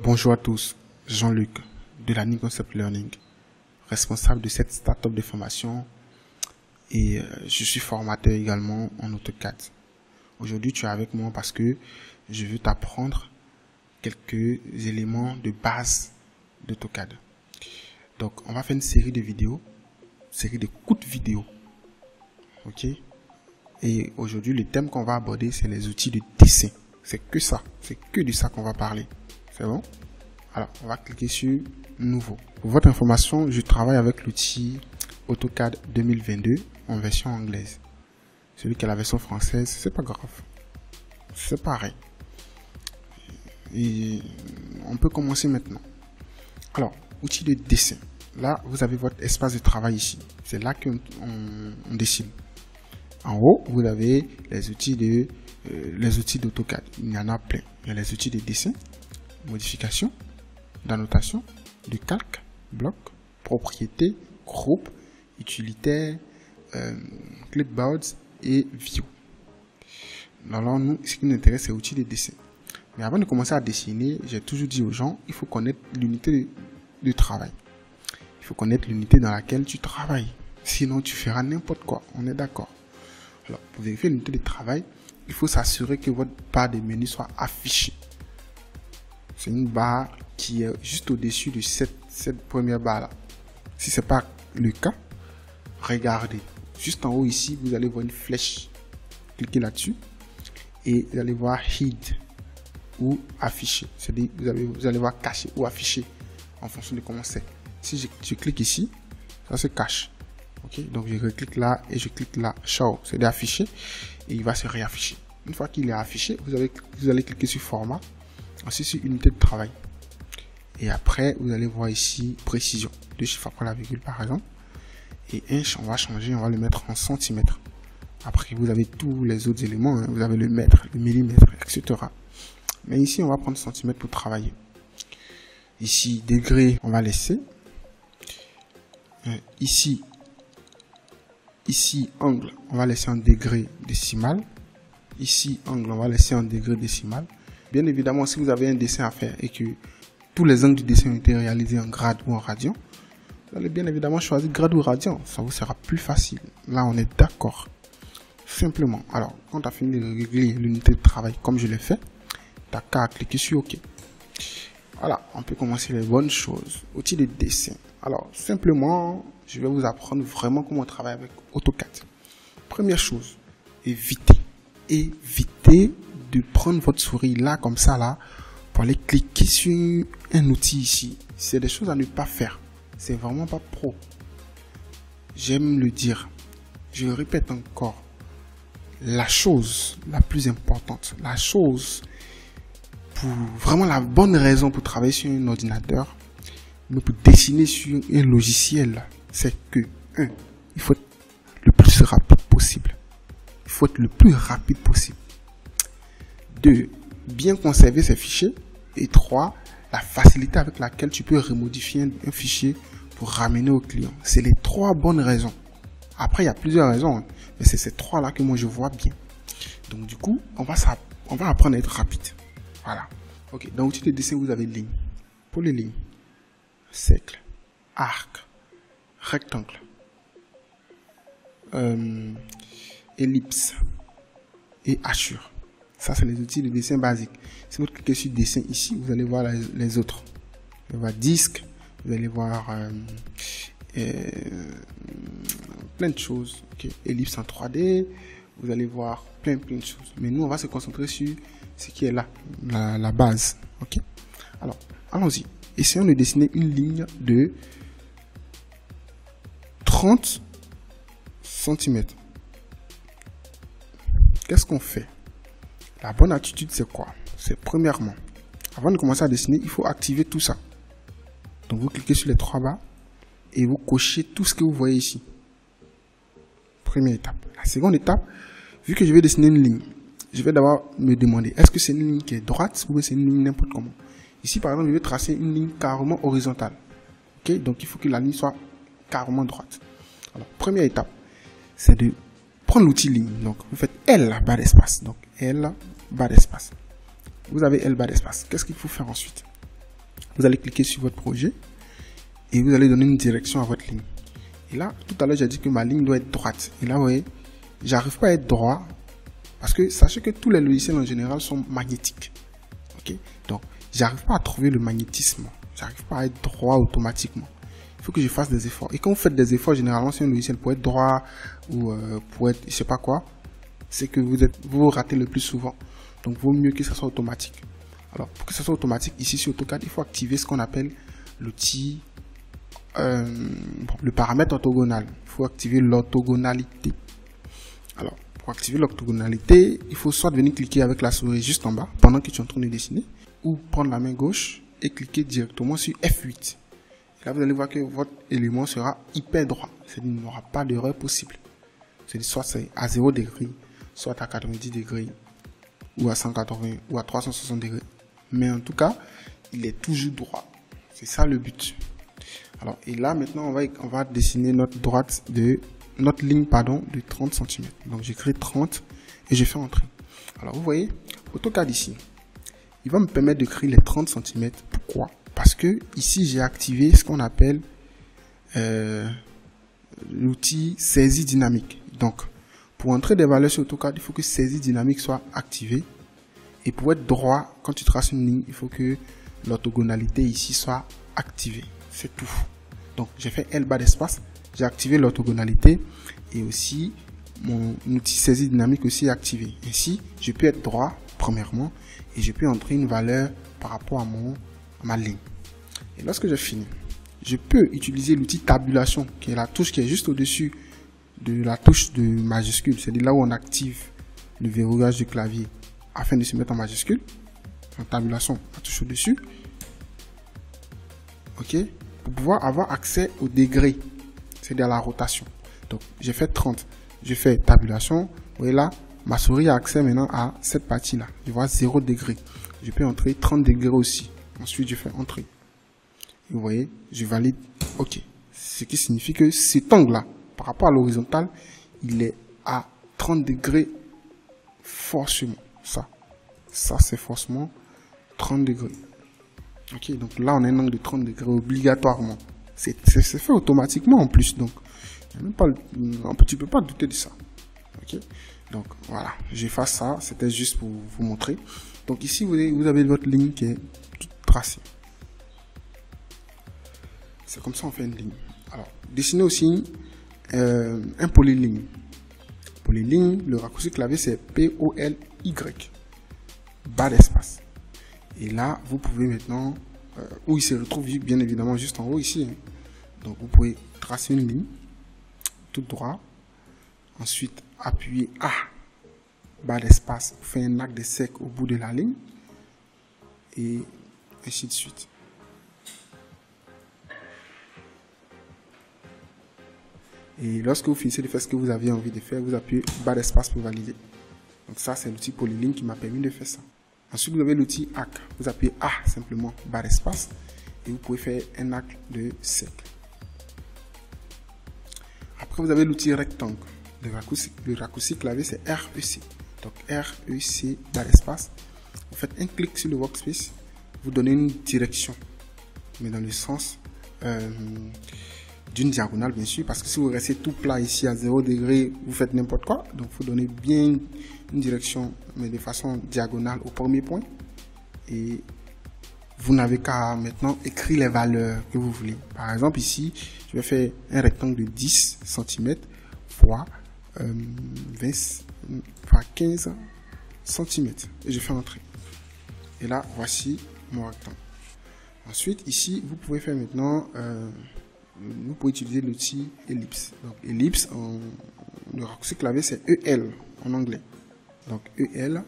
Bonjour à tous, Jean-Luc de la New Concept Learning, responsable de cette start-up de formation et je suis formateur également en AutoCAD. Aujourd'hui, tu es avec moi parce que je veux t'apprendre quelques éléments de base d'AutoCAD. Donc, on va faire une série de vidéos, série de courtes vidéos. Ok? Et aujourd'hui, le thème qu'on va aborder, c'est les outils de dessin. C'est que ça, c'est que de ça qu'on va parler. C'est bon? Alors, on va cliquer sur Nouveau. Pour votre information, je travaille avec l'outil AutoCAD 2022 en version anglaise. Celui qui a la version française, c'est pas grave. C'est pareil. Et on peut commencer maintenant. Alors, outil de dessin. Là, vous avez votre espace de travail ici. C'est là qu'on dessine. En haut, vous avez les outils d'AutoCAD. Il y en a plein. Il y a les outils de dessin, modification, d'annotation, de calque, bloc, propriété, groupe, utilitaire, clipboards et view. Alors nous, ce qui nous intéresse, c'est l'outil de dessin. Mais avant de commencer à dessiner, j'ai toujours dit aux gens, il faut connaître l'unité de travail. Il faut connaître l'unité dans laquelle tu travailles. Sinon, tu feras n'importe quoi. On est d'accord. Alors, pour vérifier l'unité de travail, il faut s'assurer que votre barre de menu soit affichée. C'est une barre qui est juste au-dessus de cette première barre-là. Si ce n'est pas le cas, regardez. Juste en haut ici, vous allez voir une flèche. Cliquez là-dessus et vous allez voir Hide ou Afficher. C'est-à-dire vous allez voir Cacher ou Afficher en fonction de comment c'est. Si je clique ici, ça se cache. Ok, donc je reclique là et je clique là, Show, c'est d'afficher et il va se réafficher. Une fois qu'il est affiché, vous allez cliquer sur Format, ensuite sur Unité de travail. Et après, vous allez voir ici Précision, 2 chiffres après la virgule par exemple. Et inch, on va changer, on va le mettre en centimètres. Après, vous avez tous les autres éléments, hein. Vous avez le mètre, le millimètre, etc. Mais ici, on va prendre centimètres pour travailler. Ici, degré, on va laisser. Ici, angle, on va laisser en degré décimal. Ici, angle, on va laisser en degré décimal. Bien évidemment, si vous avez un dessin à faire et que tous les angles du dessin ont été réalisés en grade ou en radian, vous allez bien évidemment choisir grade ou radian. Ça vous sera plus facile. Là, on est d'accord. Simplement. Alors, quand tu as fini de régler l'unité de travail comme je l'ai fait, tu n'as qu'à cliquer sur OK. Voilà, on peut commencer les bonnes choses. Outils de dessin. Alors, simplement, je vais vous apprendre vraiment comment on travaille avec AutoCAD. Première chose, évitez de prendre votre souris là, comme ça, là, pour aller cliquer sur un outil ici. C'est des choses à ne pas faire. C'est vraiment pas pro. J'aime le dire. Je le répète encore. La chose la plus importante, la chose pour vraiment la bonne raison pour travailler sur un ordinateur, mais pour dessiner sur un logiciel, c'est que 1. Il faut être le plus rapide possible. Il faut être le plus rapide possible. 2. Bien conserver ses fichiers. Et 3. La facilité avec laquelle tu peux remodifier un fichier pour ramener au client. C'est les 3 bonnes raisons. Après, il y a plusieurs raisons, hein, mais c'est ces 3-là que moi je vois bien. Donc du coup, on va apprendre à être rapide. Voilà. Ok, dans l'outil de dessin, vous avez ligne. Pour les lignes, cercle, arc, rectangle, ellipse et hachure. Ça, c'est les outils de dessin basiques. Si vous cliquez sur dessin ici, vous allez voir les autres. Vous allez voir disque, vous allez voir plein de choses. Okay. Ellipse en 3D, vous allez voir plein de choses. Mais nous, on va se concentrer sur ce qui est là, la base. Ok. Alors, allons-y. Essayons de dessiner une ligne de 30 cm. Qu'est-ce qu'on fait? La bonne attitude, c'est quoi? C'est premièrement, avant de commencer à dessiner, il faut activer tout ça. Donc, vous cliquez sur les 3 barres et vous cochez tout ce que vous voyez ici. Première étape. La seconde étape, vu que je vais dessiner une ligne, je vais d'abord me demander, est-ce que c'est une ligne qui est droite ou c'est une ligne n'importe comment? Ici, par exemple, je vais tracer une ligne carrément horizontale. Ok, donc il faut que la ligne soit carrément droite. Alors, première étape, c'est de prendre l'outil ligne. Donc, vous faites L barre d'espace. Donc, L barre d'espace. Vous avez L barre d'espace. Qu'est-ce qu'il faut faire ensuite? Vous allez cliquer sur votre projet et vous allez donner une direction à votre ligne. Et là, tout à l'heure, j'ai dit que ma ligne doit être droite. Et là, vous voyez, j'arrive pas à être droit parce que sachez que tous les logiciels en général sont magnétiques. Ok, donc j'arrive pas à trouver le magnétisme. J'arrive pas à être droit automatiquement. Il faut que je fasse des efforts. Et quand vous faites des efforts, généralement, sur un logiciel pour être droit ou pour être, je sais pas quoi, c'est que vous ratez le plus souvent. Donc, il vaut mieux que ça soit automatique. Alors, pour que ça soit automatique, ici sur AutoCAD, il faut activer ce qu'on appelle l'outil, le paramètre orthogonal. Il faut activer l'orthogonalité. Alors, pour activer l'orthogonalité, il faut soit venir cliquer avec la souris juste en bas, pendant que tu es en train de dessiner, ou prendre la main gauche et cliquer directement sur F8. Et là, vous allez voir que votre élément sera hyper droit. C'est-à-dire qu'il n'y aura pas d'erreur possible. C'est-à-dire soit c'est à 0 degré, soit à 90 degrés, ou à 180, ou à 360 degrés. Mais en tout cas, il est toujours droit. C'est ça le but. Alors, et là, maintenant, on va dessiner notre ligne, de 30 cm. Donc, j'écris 30 et je fais entrer. Alors, vous voyez, AutoCAD ici, il va me permettre de créer les 30 cm. Pourquoi? Parce que ici, j'ai activé ce qu'on appelle l'outil saisie dynamique. Donc, pour entrer des valeurs sur AutoCAD, il faut que saisie dynamique soit activée. Et pour être droit, quand tu traces une ligne, il faut que l'orthogonalité ici soit activée. C'est tout. Donc, j'ai fait L bas d'espace, j'ai activé l'orthogonalité et aussi mon outil saisie dynamique aussi est activé. Ainsi, je peux être droit, premièrement, et je peux entrer une valeur par rapport à ma ligne. Et lorsque j'ai fini, je peux utiliser l'outil tabulation, qui est la touche qui est juste au-dessus de la touche de majuscule. C'est là où on active le verrouillage du clavier afin de se mettre en majuscule. En tabulation, la touche au-dessus. Ok, pour pouvoir avoir accès au degré, c'est-à-dire à la rotation. Donc, j'ai fait 30. Je fais tabulation. Vous voyez là, ma souris a accès maintenant à cette partie-là. Je vois 0 degré. Je peux entrer 30 degrés aussi. Ensuite, je fais entrer. Et vous voyez, je valide OK. Ce qui signifie que cet angle-là, par rapport à l'horizontale, il est à 30 degrés forcément. Ça c'est forcément 30 degrés. Ok, donc là, on a un angle de 30 degrés obligatoirement. C'est fait automatiquement en plus. Donc, même pas, tu ne peux pas douter de ça. Ok, donc voilà, j'efface ça. C'était juste pour vous montrer. Donc ici, vous avez votre ligne qui est toute tracée. C'est comme ça on fait une ligne. Alors, dessinez aussi un polyligne. Polyligne, le raccourci clavier c'est P-O-L-Y. Bas d'espace. Et là, vous pouvez maintenant, où il se retrouve bien évidemment juste en haut ici. Hein. Donc, vous pouvez tracer une ligne, tout droit. Ensuite, appuyer A, bas d'espace, vous faites un arc de cercle au bout de la ligne. Et ainsi de suite. Et lorsque vous finissez de faire ce que vous aviez envie de faire, vous appuyez bas d'espace pour valider. Donc ça, c'est l'outil polyligne qui m'a permis de faire ça. Ensuite, vous avez l'outil arc. Vous appuyez A simplement, bas d'espace, et vous pouvez faire un arc de cercle. Après, vous avez l'outil rectangle. Le raccourci clavier, c'est REC. Donc REC, bas d'espace. Vous faites un clic sur le workspace, vous donnez une direction, mais dans le sens d'une diagonale, bien sûr, parce que si vous restez tout plat ici à 0 degré, vous faites n'importe quoi. Donc, il faut donner bien une direction, mais de façon diagonale au premier point. Et vous n'avez qu'à maintenant écrire les valeurs que vous voulez. Par exemple, ici, je vais faire un rectangle de 10 cm fois 15 cm. Et je fais entrer. Et là, voici mon rectangle. Ensuite, ici, vous pouvez faire maintenant... vous pouvez utiliser l'outil ellipse. Donc, ellipse, le raccourci clavier, c'est EL en anglais. Donc, EL.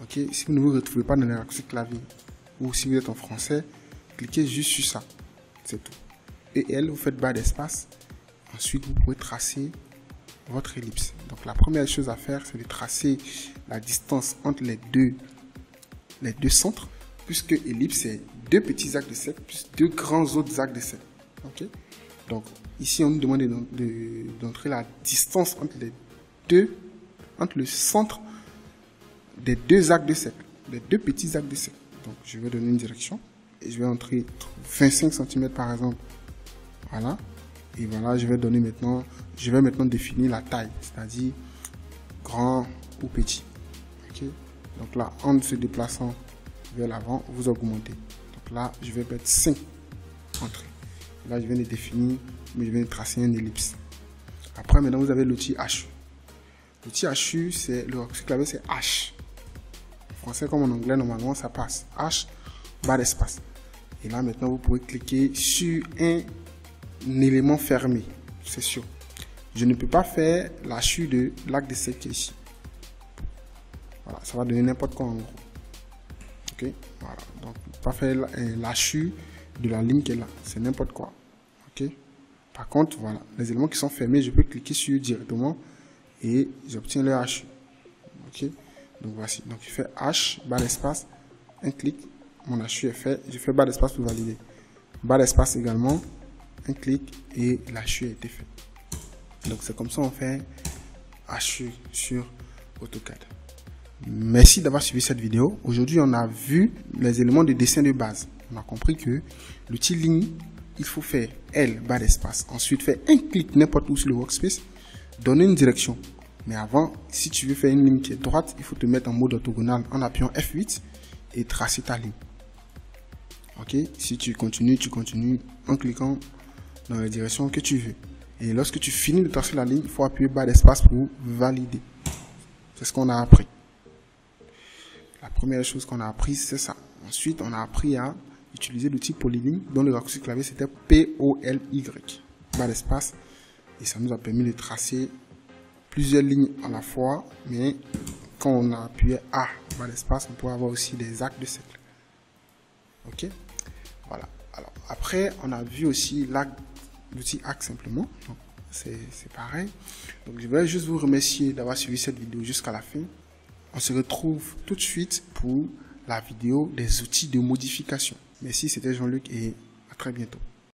Ok, si vous ne vous retrouvez pas dans le raccourci clavier, ou si vous êtes en français, cliquez juste sur ça. C'est tout. EL, vous faites bas d'espace. Ensuite, vous pouvez tracer votre ellipse. Donc, la première chose à faire, c'est de tracer la distance entre les deux centres, puisque ellipse, c'est deux petits arcs de cercle plus deux grands autres arcs de cercle. Ok, donc ici on nous demande d'entrer la distance entre le centre des deux arcs de cercle, les deux petits arcs de cercle. Donc je vais donner une direction je vais entrer 25 cm par exemple. Voilà. Et voilà, je vais maintenant définir la taille, c'est-à-dire grand ou petit. Ok. Donc là, en se déplaçant vers l'avant, vous augmentez. Donc là, je vais mettre 5 entrées. Là, je viens de définir, mais je viens de tracer une ellipse. Après, maintenant, vous avez l'outil HU. L'outil HU, c'est le clavier, c'est H. En français comme en anglais, normalement, ça passe. H, barre d'espace. Et là, maintenant, vous pouvez cliquer sur un élément fermé. C'est sûr. Je ne peux pas faire l'HU de l'arc de cercle ici. Voilà, ça va donner n'importe quoi en gros. Ok, voilà. Donc, je ne peux pas faire l'HU de la ligne qui est là. C'est n'importe quoi. Ok. Par contre, voilà, les éléments qui sont fermés, je peux cliquer sur directement et j'obtiens le HU. Ok. Donc voici. Donc je fais H, barre d'espace, un clic, mon HU est fait. Je fais barre d'espace pour valider. Barre d'espace également, un clic et l'HU a été fait. Donc c'est comme ça on fait HU sur AutoCAD. Merci d'avoir suivi cette vidéo. Aujourd'hui, on a vu les éléments de dessin de base. On a compris que l'outil ligne, il faut faire L, barre d'espace. Ensuite, faire un clic n'importe où sur le workspace, donner une direction. Mais avant, si tu veux faire une ligne qui est droite, il faut te mettre en mode orthogonal en appuyant F8 et tracer ta ligne. Ok? Si tu continues en cliquant dans la direction que tu veux. Et lorsque tu finis de tracer la ligne, il faut appuyer barre d'espace pour valider. C'est ce qu'on a appris. La première chose qu'on a appris, c'est ça. Ensuite, on a appris à utiliser l'outil polyline dont le raccourci clavier c'était POLY, barre d'espace, et ça nous a permis de tracer plusieurs lignes à la fois, mais quand on a appuyé A, barre d'espace, on peut avoir aussi des arcs de cercle. Ok, voilà. Alors après, on a vu aussi l'outil arc simplement, donc c'est pareil. Donc je vais juste vous remercier d'avoir suivi cette vidéo jusqu'à la fin. On se retrouve tout de suite pour la vidéo des outils de modification. Merci, c'était Jean-Luc et à très bientôt.